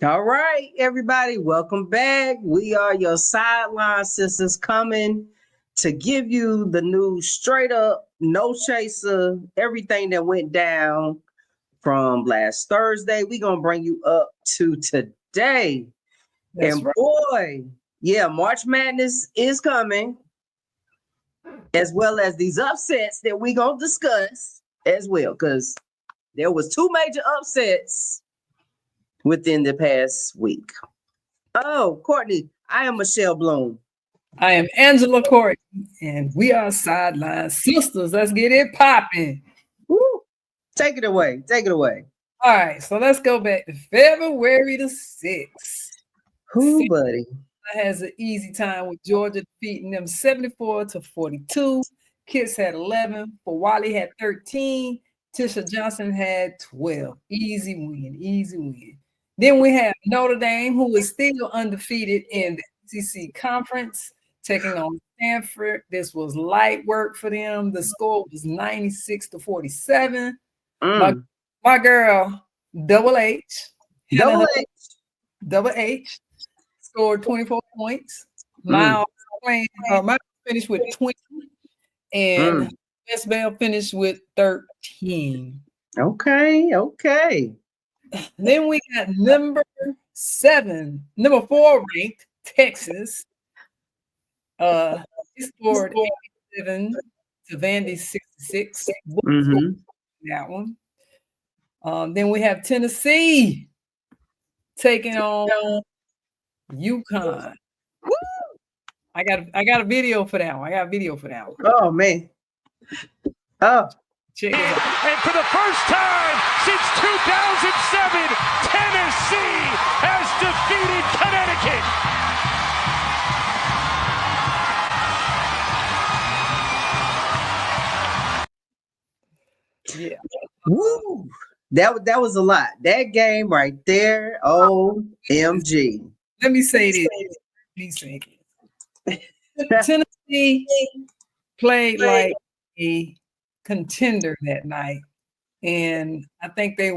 All right, everybody, welcome back. We are your sideline sisters coming to give you the news straight up, no chaser, everything that went down from last Thursday. We're going to bring you up to today. That's And right. boy, yeah, March Madness is coming, as well as these upsets that we're going to discuss as well, because there was two major upsets within the past week. Oh, Courtney, I am Michelle Bloom. I am Angela Court, and we are sideline sisters. Let's get it popping. Woo. Take it away. Take it away. All right, so let's go back to February the 6th. Who, buddy? Has an easy time with Georgia defeating them 74-42. Kids had 11. Wally had 13. Tisha Johnson had 12. Easy win, easy win. Then we have Notre Dame, who is still undefeated in the SEC conference, taking on Stanford. This was light work for them. The score was 96-47. My, Mm. my girl, Double H, Double H. Double H, scored 24 points. Mm. Miles finished with 20, and Mm. West Bell finished with 13. Okay. Okay. Then we got number 4 ranked Texas. He scored 87 to Vandy's 66. Mm-hmm. That one. Then we have Tennessee taking on UConn. Woo. I got a video for that one. Oh, man. Oh. Check this out. And for the first time since 2007, Tennessee has defeated Connecticut. Yeah. Woo. That was a lot. That game right there. OMG. Let me say this. Tennessee played like a contender that night. And I think they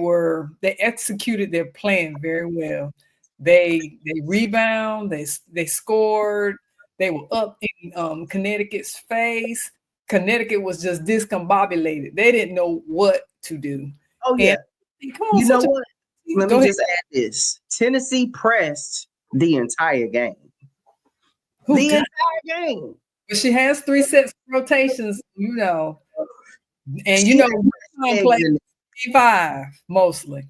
executed their plan very well. They rebound, they scored, they were up in Connecticut's face. Connecticut was just discombobulated. They didn't know what to do. Oh, And yeah. come on, You know what? Let go me ahead. just add this. Tennessee pressed the entire game. Who The did? entire game. But she has 3 sets of rotations, and She had UConn legs plays in 5 mostly.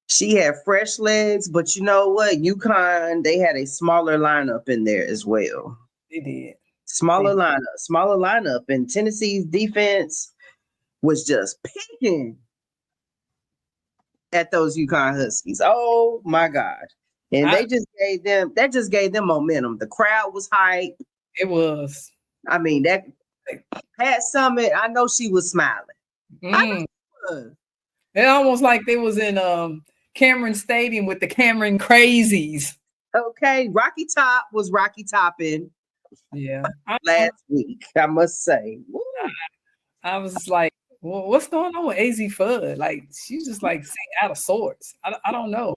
She had fresh legs, but you know what? UConn, they had a smaller lineup in there as well. They did. Smaller lineup. And Tennessee's defense was just picking at those UConn Huskies. Oh my God. And that just gave them momentum. The crowd was hype. It was. I mean, that Pat Summit, I know she was smiling. I know Mm. she was. It almost like they was in Cameron Stadium with the Cameron Crazies. Okay. Rocky Top was Rocky Topping Yeah. last week, I must say. Woo. I was like, well, what's going on with AZ Fudd? Like, she's just like out of sorts. I don't know.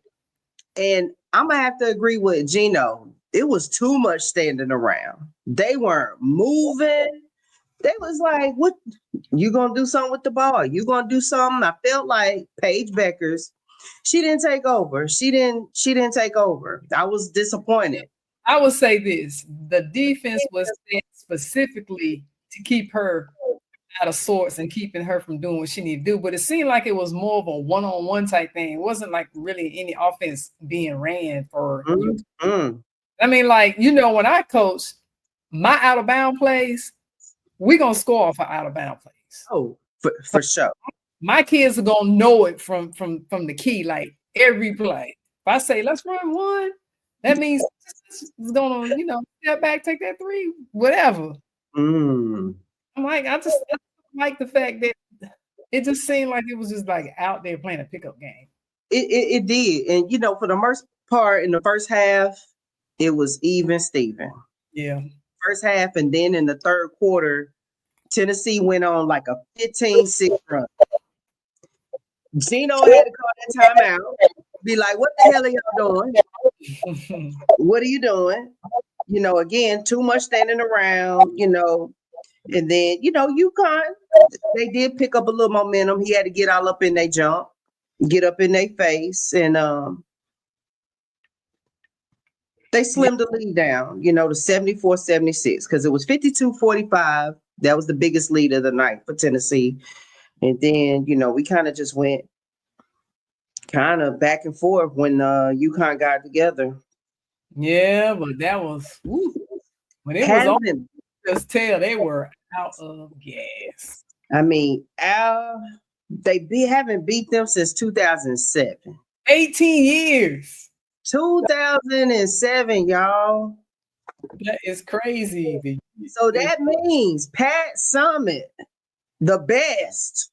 And I'm gonna have to agree with Gino. It was too much standing around. They weren't moving. They was like, "What? You gonna do something with the ball? You gonna do something?" I felt like Paige Beckers. She didn't take over. She didn't take over. I was disappointed. I would say this: the defense was set specifically to keep her out of sorts and keeping her from doing what she needed to do. But it seemed like it was more of a one-on-one type thing. It wasn't like really any offense being ran for you. Mm. I mean, like, when I coach, my out of bound plays, we're gonna score off of out of bound plays. Oh, for sure. My kids are gonna know it from the key, like every play. If I say let's run one, that means it's gonna, step back, take that 3, whatever. Mm. I'm like, I just like the fact that it just seemed like it was just like out there playing a pickup game. It did, and for the most part in the first half, it was even Steven. Yeah. First half, and then in the third quarter, Tennessee went on like a 15-6 run. Gino had to call that timeout. Be like, what the hell are y'all doing? What are you doing? Again, too much standing around, and then, UConn, they did pick up a little momentum. He had to get all up in their jump, get up in their face, and they slimmed the lead down, to 74-76, because it was 52-45. That was the biggest lead of the night for Tennessee. And then, we kind of just went kind of back and forth when UConn got together. Yeah, but that was when it was over, just tell they were out of gas. I mean, haven't beat them since 2007. 18 years. 2007, y'all. That is crazy. So that means Pat Summitt, the best,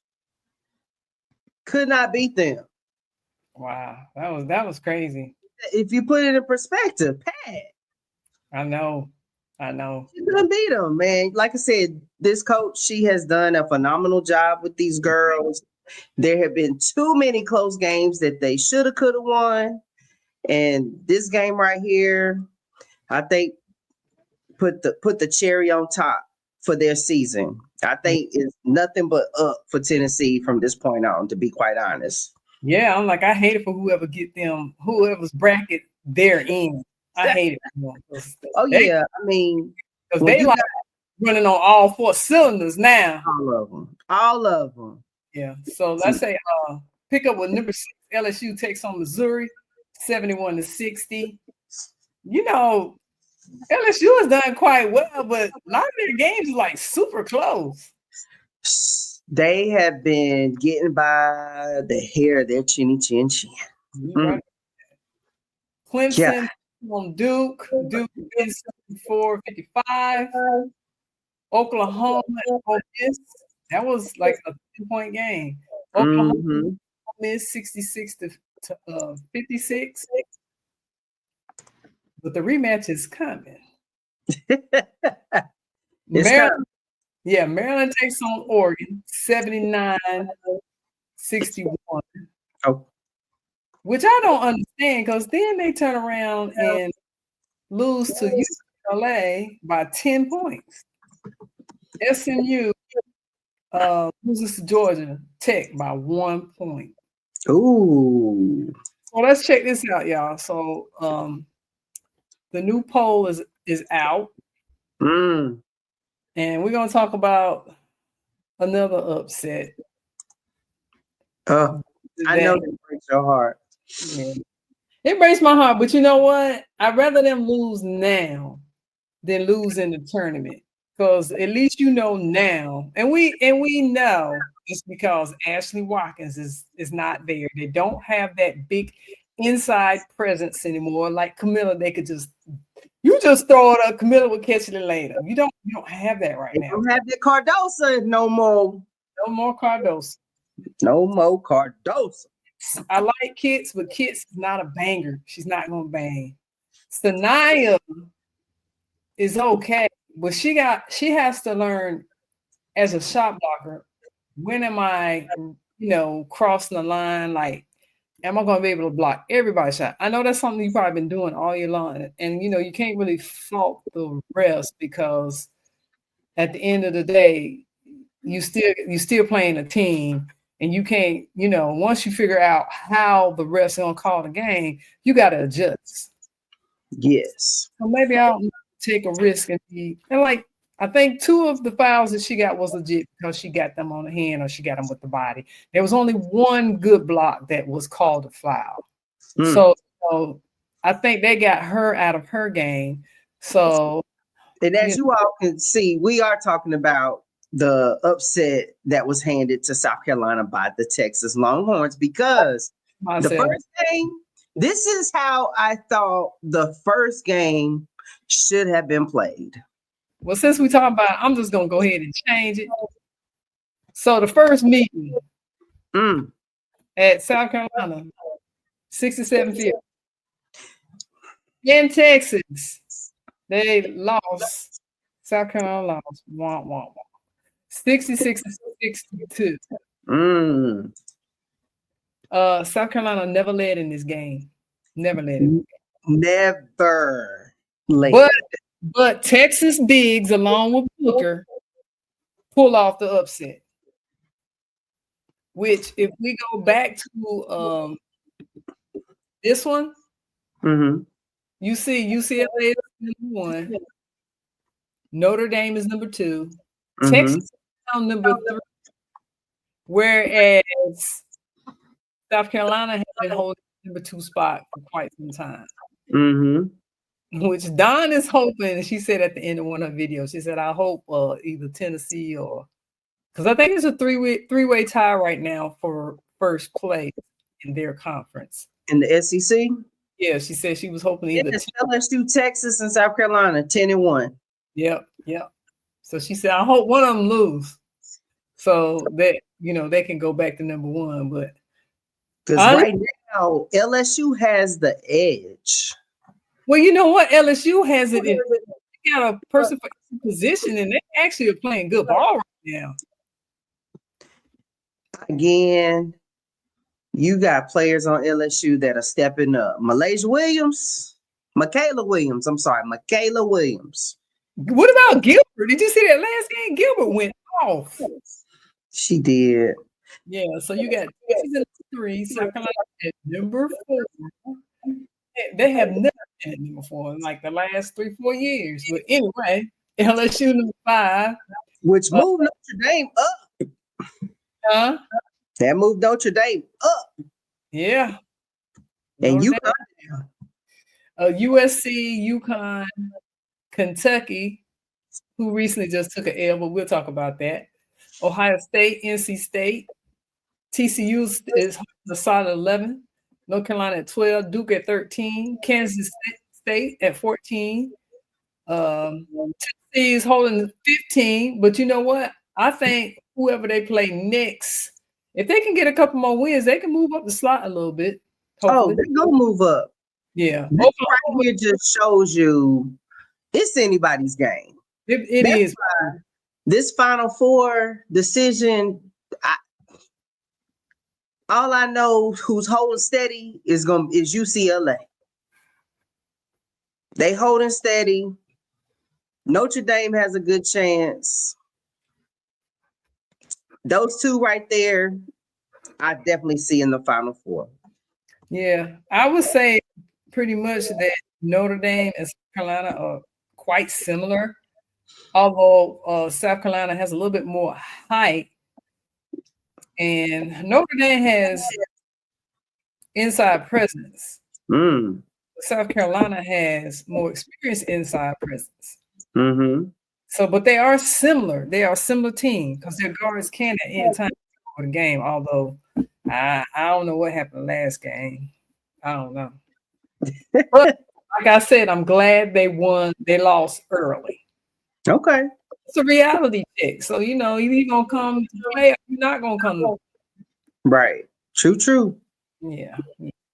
could not beat them. Wow, that was crazy. If you put it in perspective, Pat. I know. You couldn't beat them, man. Like I said, this coach, she has done a phenomenal job with these girls. There have been too many close games that they should have, could have won. And this game right here, I think put the cherry on top for their season. I think it's nothing but up for Tennessee from this point on, to be quite honest. Yeah, I'm like, I hate it for whoever's bracket they're in. I hate it. Yeah, I mean, because they like running on all four cylinders now. All of them. Yeah. So let's say pick up with number 6. LSU takes on Missouri, 71-60. LSU has done quite well, but a lot of their games are like super close. They have been getting by the hair of their chinny chin chin. Right. Clemson on Duke wins 74-55. Oklahoma and Ole Miss. That was like a 10-point game. Oklahoma Miss 66-56. But the rematch is coming. Maryland takes on Oregon 79-61. Oh. Which I don't understand, because then they turn around and lose to UCLA by 10 points. SMU loses to Georgia Tech by 1 point. Ooh. So let's check this out, y'all. So the new poll is out. And we're going to talk about another upset. I know it breaks your heart. Yeah. It breaks my heart, but you know what? I'd rather them lose now than lose in the tournament. Because at least now, and we know it's because Ashley Watkins is not there. They don't have that big inside presence anymore. Like Camilla, they could just throw it up. Camilla will catch it later. You don't have that right now. Don't have the Cardosa no more. No more Cardosa. No more Cardosa. I like Kits, but Kits is not a banger. She's not gonna bang. Sanaya is okay. But she has to learn as a shot blocker, when am I, crossing the line? Like, am I going to be able to block everybody's shot? I know that's something you've probably been doing all year long. And, you can't really fault the rest, because at the end of the day, you still playing a team, and you can't, once you figure out how the rest are going to call the game, you got to adjust. Yes. So maybe I'll take a risk and like, I think 2 of the fouls that she got was legit because she got them on the hand or she got them with the body. There was only one good block that was called a foul. So I think they got her out of her game. So, and as you all can see, we are talking about the upset that was handed to South Carolina by the Texas Longhorns, because the first game, this is how I thought the first game should have been played. Well, since we talk about it, I'm just going to go ahead and change it. So the first meeting at South Carolina, 67-50. In Texas, they lost. South Carolina lost 66-62. South Carolina never led in this game. Never led in. Never led. But Texas bigs along with Booker pull off the upset. Which, if we go back to this one, you see UCLA is number 1, Notre Dame is number 2, Texas is now number 3, whereas South Carolina has been holding number 2 spot for quite some time. Which Dawn is hoping, and she said at the end of one of her videos, she said, I hope either Tennessee or, because I think it's a three-way tie right now for first place in their conference. In the SEC? Yeah, she said she was hoping either LSU, Texas, and South Carolina, 10-1. Yep. So she said, I hope one of them lose, so that they can go back to number 1. But because right now LSU has the edge. Well, you know what? LSU has it. They got a person for position, and they actually are playing good ball right now. Again, you got players on LSU that are stepping up. Michaela Williams. What about Gilbert? Did you see that last game? Gilbert went off. She did. Yeah, so you got Texas 3, South Carolina at number 4. They have never been at number 4 in like the last 3-4 years. But anyway, LSU number 5. Which moved Notre Dame up. That moved Notre Dame up. Yeah. And USC, UConn, Kentucky, who recently just took an L, but we'll talk about that. Ohio State, NC State, TCU is a solid 11, North Carolina at 12, Duke at 13, Kansas State at 14. Tennessee is holding 15, but you know what? I think whoever they play next, if they can get a couple more wins, they can move up the slot a little bit. Hopefully. Oh, they're going to move up. Yeah. This right here just shows you it's anybody's game. It is. This Final Four decision, all I know who's holding steady is UCLA. They holding steady. Notre Dame has a good chance. Those two right there, I definitely see in the Final Four. Yeah, I would say pretty much that Notre Dame and South Carolina are quite similar, although South Carolina has a little bit more height, and Notre Dame has inside presence. South Carolina has more experience inside presence. So, but they are similar. They are a similar team because their guards can at any time for the game. Although I don't know what happened last game. I don't know. But like I said, I'm glad they won. They lost early. Okay. It's a reality check. So, you're either going to come to play or you're not going to come. Right. True. Yeah.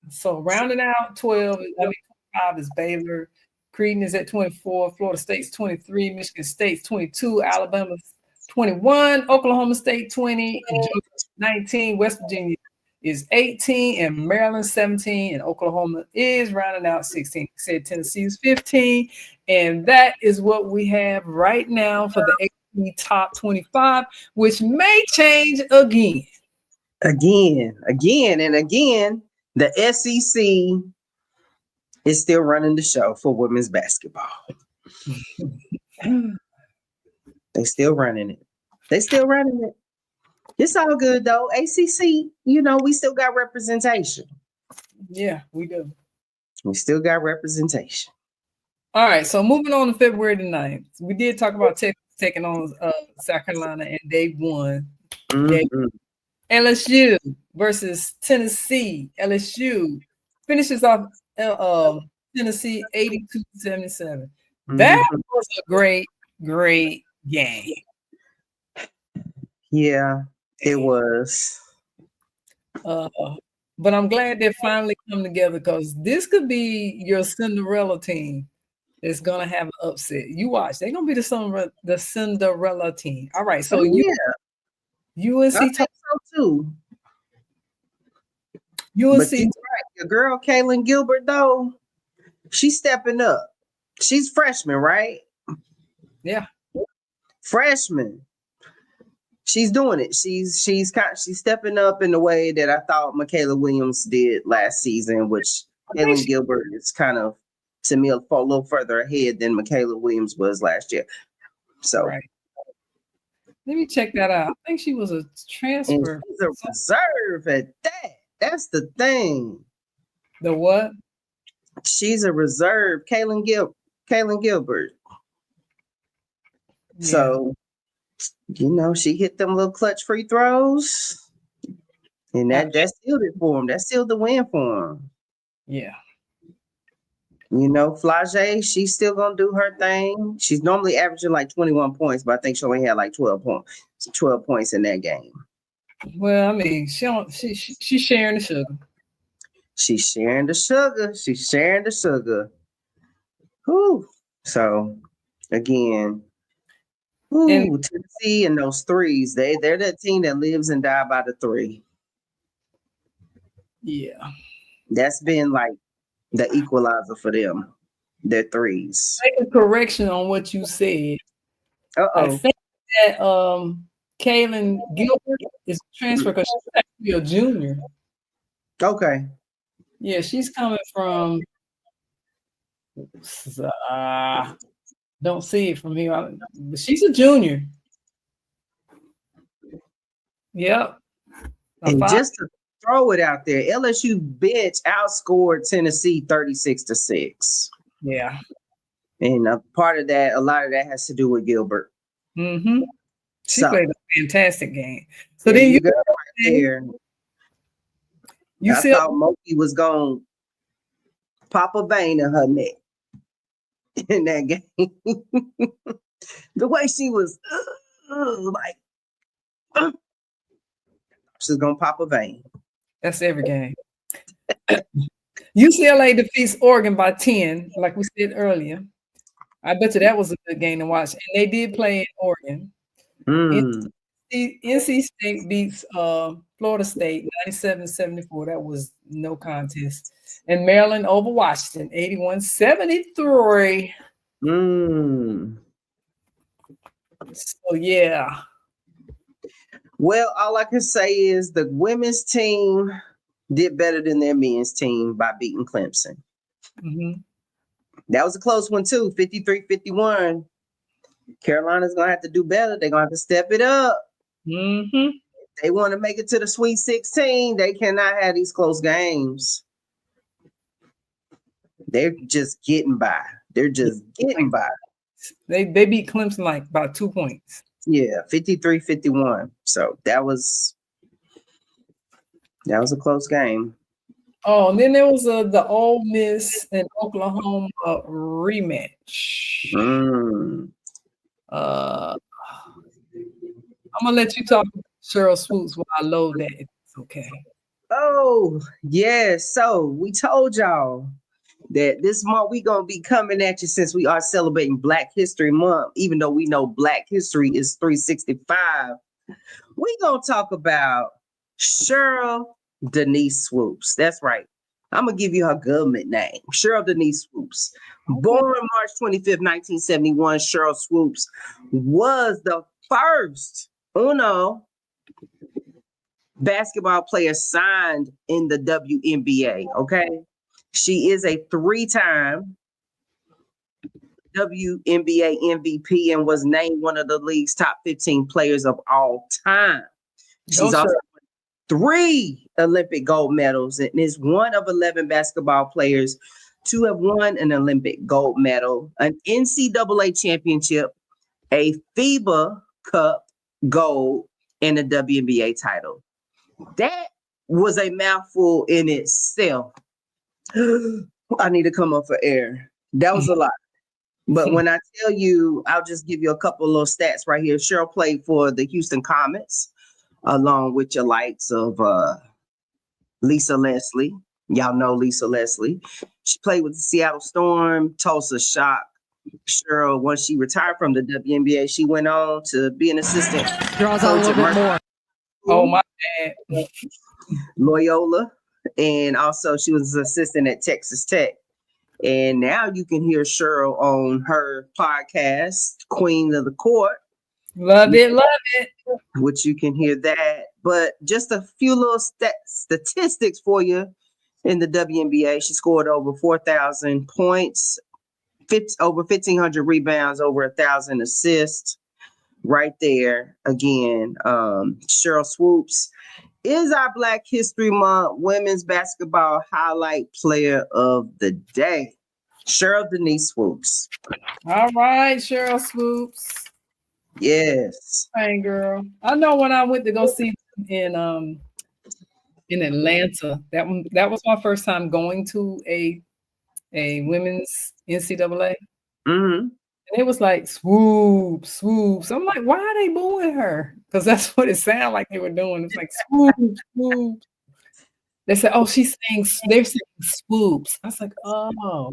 So, rounding out 25 is Baylor. Creighton is at 24. Florida State's 23. Michigan State's 22. Alabama's 21. Oklahoma State 20. And Georgia 19. West Virginia is 18. And Maryland 17. And Oklahoma is rounding out 16. Said Tennessee is 15. And that is what we have right now for the AP top 25, which may change again. Again. The SEC is still running the show for women's basketball. They still running it. It's all good though. ACC, we still got representation. Yeah, we do. We still got representation. All right, so moving on to February the 9th. We did talk about Texas taking on South Carolina, and they won. LSU versus Tennessee. LSU finishes off Tennessee 82-77. That was a great game. Yeah, it was. But I'm glad they finally come together because this could be your Cinderella team that's gonna have an upset. You watch, they're gonna be the Cinderella team. All right, so UNC I think so too. You will But see. you're right. Your girl, Kaylin Gilbert, though, she's stepping up. She's freshman, right? Yeah. Freshman. She's doing it. She's stepping up in the way that I thought Michaela Williams did last season, which Kaylin Gilbert is kind of, to me, a little further ahead than Michaela Williams was last year. So, right. Let me check that out. I think she was a transfer. And she's a reserve at that. That's the thing. The what? She's a reserve. Kaylin Gilbert. Yeah. So, she hit them little clutch free throws. And that sealed it for him. That sealed the win for him. Yeah. Flage, she's still gonna do her thing. She's normally averaging like 21 points, but I think she only had like 12 points in that game. Well, I mean, she's sharing the sugar. She's sharing the sugar. Whew. So again, Tennessee and those threes, they're that team that lives and die by the three. Yeah. That's been like the equalizer for them, their threes. Make a correction on what you said. I think that Kaylin Gilbert is a transfer because she's actually a junior. Okay. Yeah, she's coming from don't see it from here, but she's a junior. Yep. And just to throw it out there, LSU bench outscored Tennessee 36-6. Yeah. And a lot of that has to do with Gilbert. Mm-hmm. She played a fantastic game. So then you go right there. I thought Moki was going to pop a vein in her neck in that game. The way she was she's going to pop a vein. That's every game. UCLA defeats Oregon by 10, like we said earlier. I bet you that was a good game to watch. And they did play in Oregon. NC State beats Florida State 97-74. That was no contest. And Maryland over Washington 81-73. So yeah. Well, all I can say is the women's team did better than their men's team by beating Clemson. Mm-hmm. That was a close one too, 53-51. Carolina's going to have to do better. They're going to have to step it up. Mm-hmm. If they want to make it to the Sweet 16, they cannot have these close games. They're just getting by. They're just getting by. They beat Clemson like about 2 points. Yeah, 53-51. So that was a close game. Oh, and then there was the Ole Miss and Oklahoma rematch. I'm gonna let you talk about Cheryl Swoops while I load that. It's okay. Oh, yes. So we told y'all that this month we're gonna be coming at you since we are celebrating Black History Month, even though we know Black History is 365. We're gonna talk about Cheryl Denise Swoops. That's right. I'm gonna give you her government name, Cheryl Denise Swoops. Born March 25th, 1971, Cheryl Swoops was the first basketball player signed in the WNBA. Okay, she is a 3-time WNBA MVP and was named one of the league's top 15 players of all time. She's also 3 Olympic gold medals and is one of 11 basketball players to have won an Olympic gold medal, an NCAA championship, a FIBA Cup gold, and a WNBA title. That was a mouthful in itself. I need to come up for air. That was a lot. But when I tell you, I'll just give you a couple of little stats right here. Cheryl played for the Houston Comets, along with your likes of Lisa Leslie. Y'all know Lisa Leslie. She played with the Seattle Storm, Tulsa Shock. Cheryl, once she retired from the WNBA, she went on to be an assistant. Draws out a little bit more. Oh, my bad. Loyola and also she was an assistant at Texas Tech. And now you can hear Cheryl on her podcast, Queen of the Court. Love it, love it. Which you can hear that. But just a few little statistics for you in the WNBA. She scored over 4,000 points, over 1,500 rebounds, over 1,000 assists. Right there again. Cheryl Swoops is our Black History Month women's basketball highlight player of the day. Cheryl Denise Swoops. All right, Cheryl Swoops. Yes. Hey, girl. I know when I went to go see them in Atlanta, that was my first time going to a women's NCAA. Mm-hmm. And it was like swoop, swoops. I'm like, why are they booing her? Because that's what it sounded like they were doing. It's like swoop, swoop. They said, oh, they're saying swoops. I was like, oh,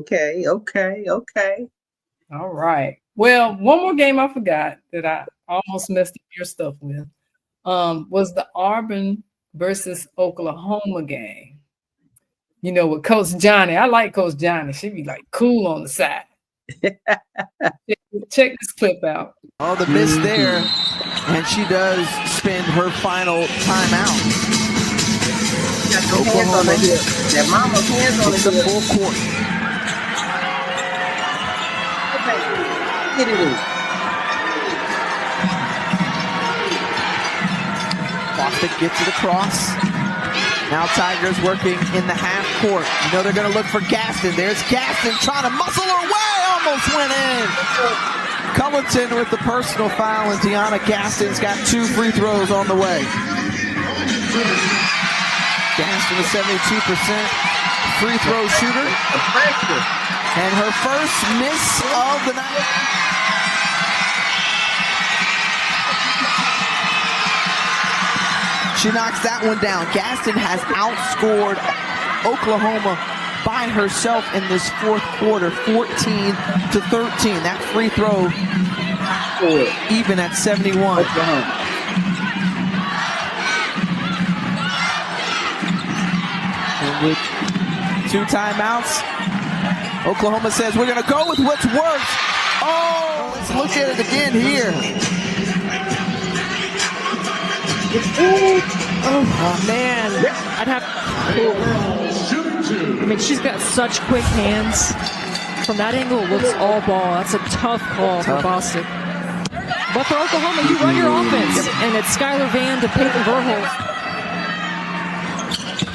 okay. Okay. All right. Well, one more game I forgot that I almost messed up your stuff with was the Auburn versus Oklahoma game. You know, with Coach Johnny. I like Coach Johnny. She'd be like cool on the side. Check this clip out. Oh, the miss there. And she does spend her final timeout. Got her hands on the hip. That mama's hands on the hip. Full court. Okay. Get it in. Boston gets it across. Now Tigers working in the half court. You know they're going to look for Gaston. There's Gaston trying to muscle her way. Almost went in. Culleton with the personal foul, and Deanna Gaston's got 2 free throws on the way. Gaston is 72% free throw shooter. And her first miss of the night. She knocks that one down. Gaston has outscored Oklahoma by herself in this fourth quarter, 14-13. That free throw even at 71. And with 2 timeouts, Oklahoma says, we're going to go with what's worked. Oh, let's look at it again here. Oh man, I'd have. I mean, she's got such quick hands. From that angle, it looks all ball. That's a tough call for Boston. But for Oklahoma, you run your offense, and it's Skylar Vann to Peyton Verholt.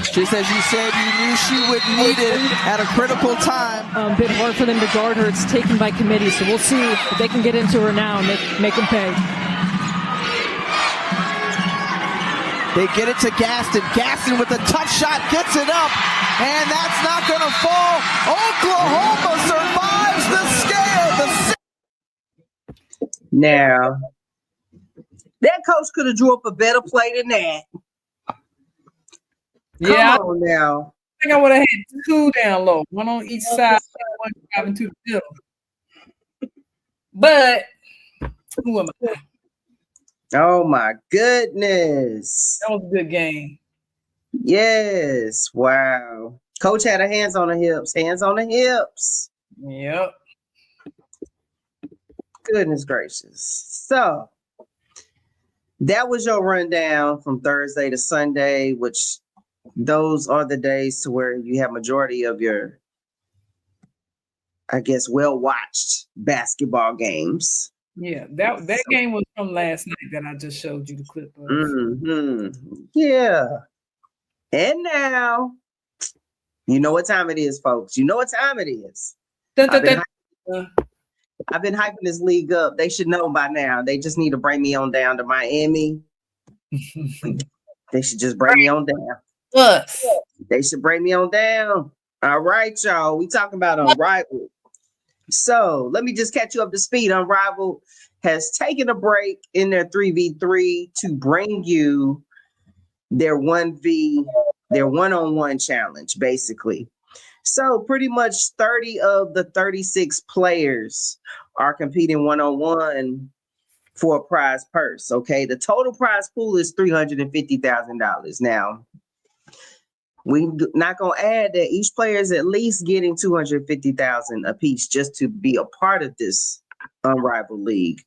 Just as you said, you knew she would need it at a critical time. A bit hard for them to guard her. It's taken by committee, so we'll see if they can get into her now and make them pay. They get it to Gaston. Gaston with a tough shot gets it up, and that's not going to fall. Oklahoma survives the scare. Now, that coach could have drew up a better play than that. Yeah, Come on now. I think I would have had 2 down low, 1 on each side, 1 driving to the middle. But who am I? Oh my goodness. That was a good game. Yes. Wow. Coach had her hands on the hips. Hands on the hips. Yep. Goodness gracious. So that was your rundown from Thursday to Sunday, which those are the days to where you have majority of your, I guess, well-watched basketball games. Yeah, that game was from last night that I just showed you the clip of. Mm-hmm. Yeah. And now, you know what time it is, folks. You know what time it is. I've been hyping this league up. They should know by now. They just need to bring me on down to Miami. They should just bring me on down. Us. They should bring me on down. All right, y'all. We talking about Unrivaled. So let me just catch you up to speed. Unrivaled has taken a break in their 3v3 to bring you their 1-on-1 challenge, basically. So pretty much 30 of the 36 players are competing 1-on-1 for a prize purse. Okay, the total prize pool is $350,000. Now, not gonna add that each player is at least getting $250,000 a piece just to be a part of this unrivaled league.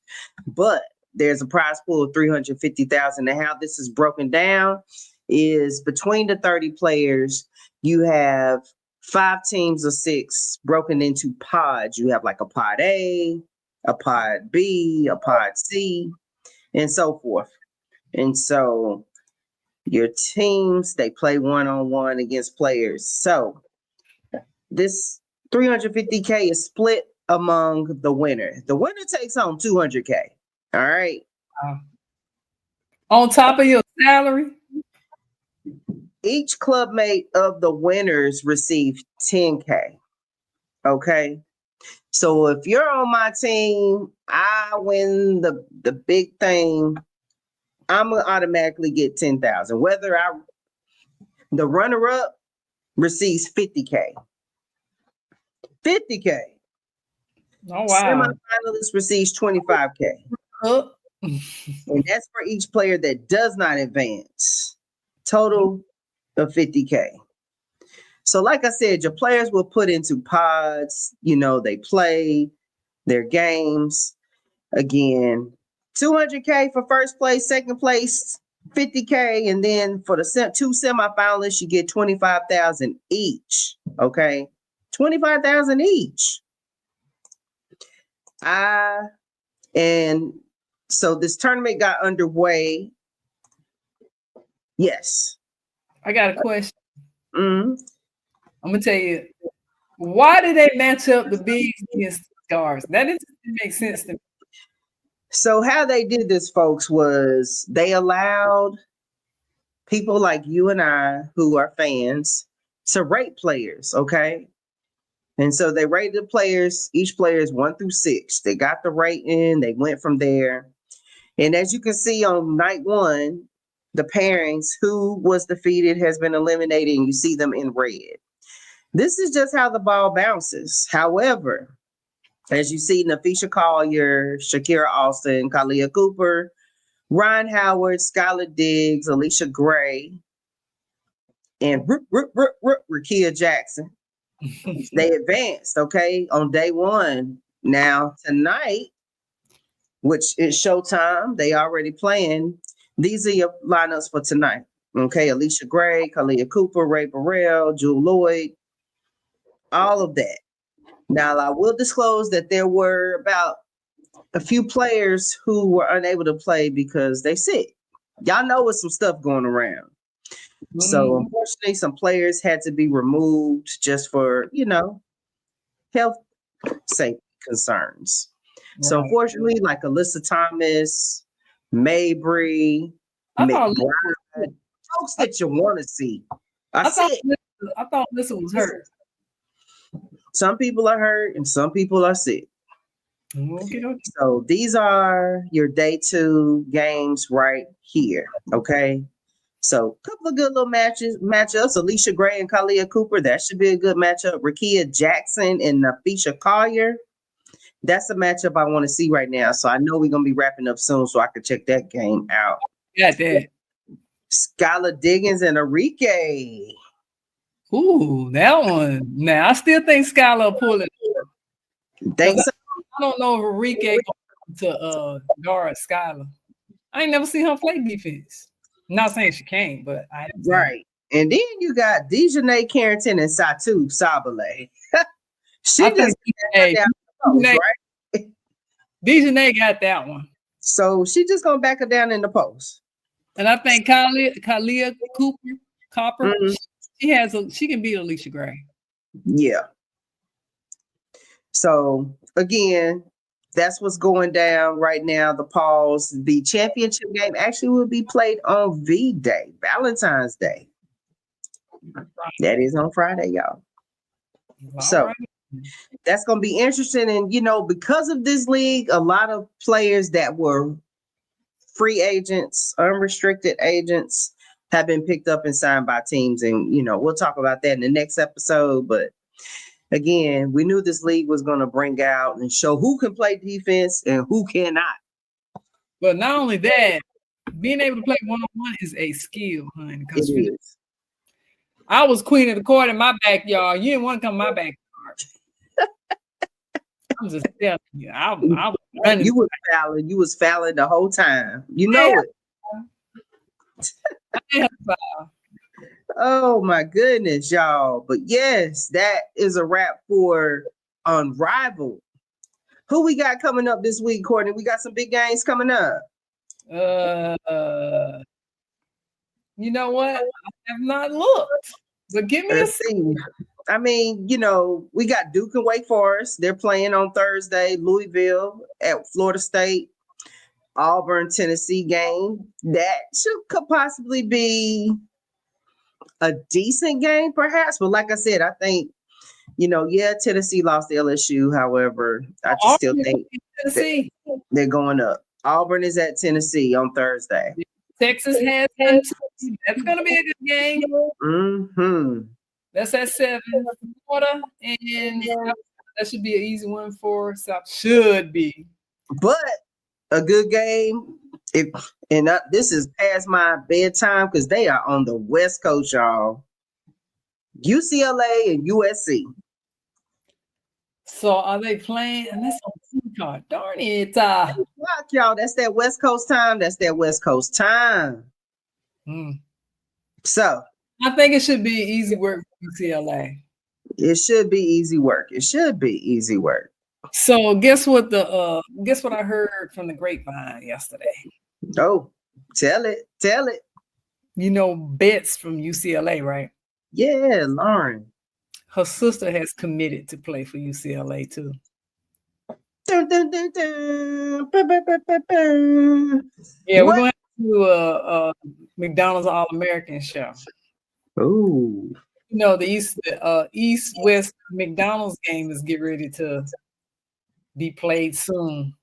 But there's a prize pool of $350,000. And how this is broken down is between the 30 players, you have 5 teams of 6 broken into pods. You have like a pod A, a pod B, a pod C, and so forth. And so your teams, they play one-on-one against players. So this $350K is split among the winner. The winner takes home $200K. All right. On top of your salary? Each clubmate of the winners receive $10K. Okay. So if you're on my team, I win the big thing, I'm gonna automatically get $10,000. Whether the runner-up receives $50K. $50K. Oh wow. Semifinalist receives $25K. And that's for each player that does not advance. Total of $50K. So like I said, your players will put into pods, they play their games. Again, $200K for first place, second place, $50K, and then for the 2 semifinalists, you get $25,000 each. Okay, $25,000 each. And so this tournament got underway. Yes. I got a question. Mm-hmm. I'm gonna tell you, why did they match up the bigs against the guards? That didn't make sense to me. So how they did this, folks, was they allowed people like you and I who are fans to rate players, okay? And so they rated players, each player is 1 through 6. They got the rating, they went from there. And as you can see on night 1, the pairings, who was defeated has been eliminated, and you see them in red. This is just how the ball bounces. However, as you see, Nafisha Collier, Shakira Austin, Kalia Cooper, Ryan Howard, Skylar Diggs, Alicia Gray, and Rakia Jackson. They advanced, okay, on day 1. Now, tonight, which is showtime, they already playing. These are your lineups for tonight, okay? Alicia Gray, Kalia Cooper, Ray Burrell, Jewel Lloyd, all of that. Now, I will disclose that there were about a few players who were unable to play because they sick. Y'all know with some stuff going around. So unfortunately, some players had to be removed just for, health safety concerns. Right. So unfortunately, like Alyssa Thomas, Mabry, McBride, folks that you want to see. I thought Alyssa was hurt. Some people are hurt and some people are sick. Okay. So these are your day 2 games right here. Okay. So a couple of good little matchups. Alicia Gray and Kalia Cooper. That should be a good matchup. Rakia Jackson and Nafisha Collier. That's a matchup I want to see right now. So I know we're gonna be wrapping up soon, so I can check that game out. Yeah, that. Skylar Diggins and Enrique. Ooh, that one. Now I still think Skylar will pull it. Thanks. I don't know if Enrique to guard Skylar. I ain't never seen her play defense. I'm not saying she can't, but I right. And then you got Dejanay Carrington and Satu Sabale. She just Dejanay got that one. So she just gonna back her down in the post. And I think Kalia Cooper, she can beat Alicia Gray. Yeah. So again, that's what's going down right now. The championship game actually will be played on V-Day, Valentine's Day. That is on Friday, y'all. So that's going to be interesting. And, because of this league, a lot of players that were free agents, unrestricted agents, have been picked up and signed by teams. And, we'll talk about that in the next episode. But again, we knew this league was going to bring out and show who can play defense and who cannot. But not only that, being able to play one-on-one is a skill, honey. It is. I was queen of the court in my backyard. You didn't want to come to my backyard. I'm just telling you. I was running. You was fouling. You was fouling the whole time. You know it. Oh my goodness, y'all. But yes, that is a wrap for Unrivaled. Who we got coming up this week, Courtney? We got some big games coming up. You know what? I have not looked. But give me a second. I mean, we got Duke and Wake Forest. They're playing on Thursday. Louisville at Florida State. Auburn, Tennessee game. That could possibly be a decent game, perhaps. But like I said, I think, Tennessee lost to LSU. However, I just still think they're going up. Auburn is at Tennessee on Thursday. Texas has one. That's going to be a good game. Mm-hmm. That's at 7. Florida, and that should be an easy one for South. Should be. But a good game. This is past my bedtime because they are on the West Coast, y'all. UCLA and USC. So are they playing? And that's on the card. Darn it. Fuck, y'all. That's that West Coast time. So I think it should be easy work for UCLA. It should be easy work. So guess what I heard from the grapevine yesterday? Oh, tell it. You know Betts from UCLA, right? Yeah, Lauren. Her sister has committed to play for UCLA too. Dun, dun, dun, dun. Yeah, we're going to do a McDonald's All-American show. Oh. The East-West McDonald's game is getting ready to be played soon.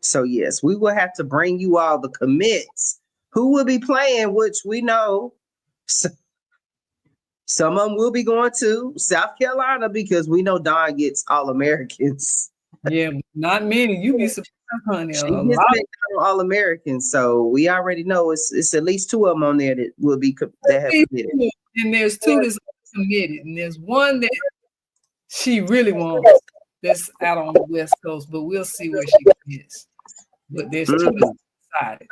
So yes, we will have to bring you all the commits who will be playing, which we know some of them will be going to South Carolina because we know Dawn gets All-Americans. Yeah, not many. You be surprised, honey. She gets All-Americans, so we already know it's at least 2 of them on there that will be that have committed. And there's 2 that's committed, and there's one that she really wants that's out on the West Coast, but we'll see where she is. But there's 2 that's decided.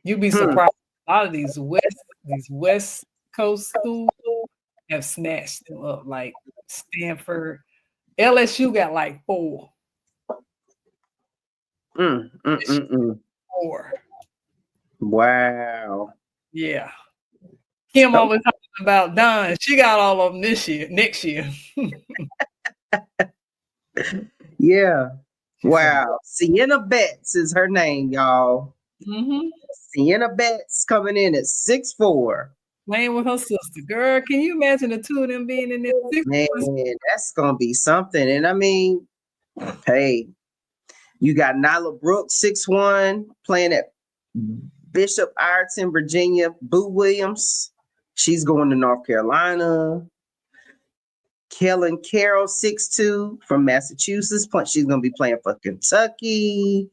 You'd be surprised. A lot of these West Coast schools have snatched them up, like Stanford. LSU got like 4. 4. Wow. Yeah. Kim always talking about Dawn. She got all of them next year. Yeah. Wow. Sienna Betts is her name, y'all. Mm-hmm. Sienna Betts coming in at 6'4". Playing with her sister. Girl, can you imagine the 2 of them being in there? Man, that's going to be something. And I mean, hey, you got Nyla Brooks, 6'1", playing at Bishop Ireton, Virginia. Boo Williams, she's going to North Carolina. Kellen Carroll, 6'2", from Massachusetts. She's going to be playing for Kentucky.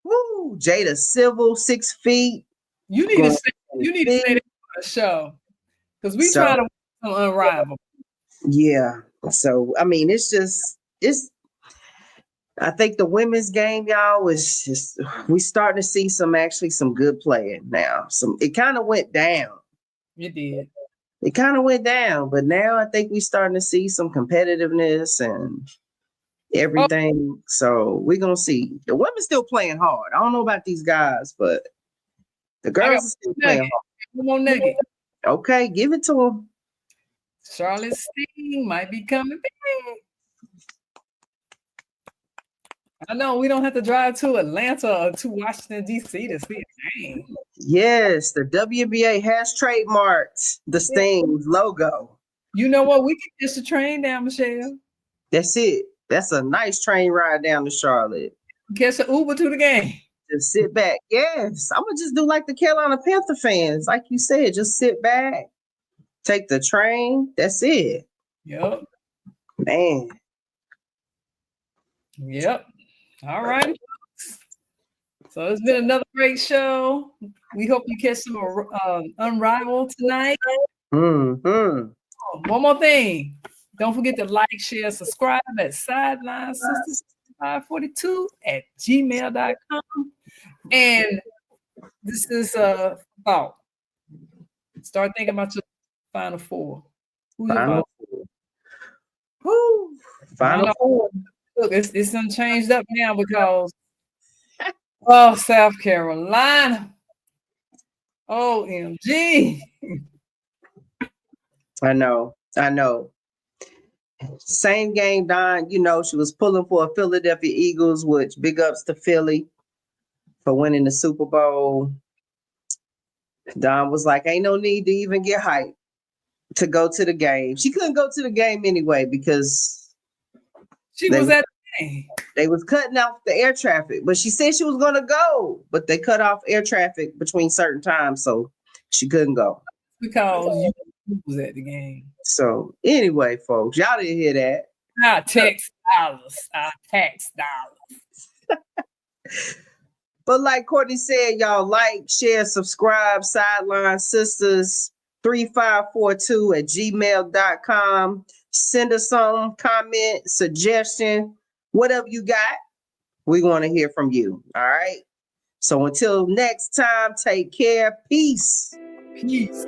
Woo! Jada Civil, 6 feet. You need to say that on the show because we try to unrivaled. Yeah. So I mean, it's. I think the women's game, y'all, is just we starting to see some good playing now. It kind of went down. It did. It kind of went down, but now I think we starting to see some competitiveness and everything. So we're gonna see. The women still playing hard. I don't know about these guys, but the girls are still playing hard. One more nugget. Okay, give it to them. Charlotte Sting might be coming back. I know we don't have to drive to Atlanta or to Washington, D.C. to see a game. Yes, the WNBA has trademarked the Sting logo. You know what? We can catch the train down, Michelle. That's it. That's a nice train ride down to Charlotte. Catch an Uber to the game. Just sit back. Yes, I'm going to just do like the Carolina Panther fans. Like you said, just sit back, take the train. That's it. Yep. Man. Yep. All right. So it's been another great show. We hope you catch some Unrivaled tonight. Mm-hmm. Oh, one more thing. Don't forget to like, share, subscribe at Sideline Sisters 542 at gmail.com. And this is a thought. Start thinking about your Final Four. Who your Final Four. Woo. Final Four. Look, it's unchanged up now because South Carolina. OMG. I know. Same game, Don. You know, she was pulling for a Philadelphia Eagles, which big ups to Philly for winning the Super Bowl. Don was like, ain't no need to even get hyped to go to the game. She couldn't go to the game anyway because she was at the game. They was cutting off the air traffic, but she said she was going to go, but they cut off air traffic between certain times, so she couldn't go. Because you was at the game. So anyway, folks, y'all didn't hear that. Our tax dollars. But like Courtney said, y'all like, share, subscribe, Sideline Sisters 3542 at gmail.com. Send us some comment, suggestion, whatever you got. We want to hear from you. All right. So until next time, take care. Peace. Peace.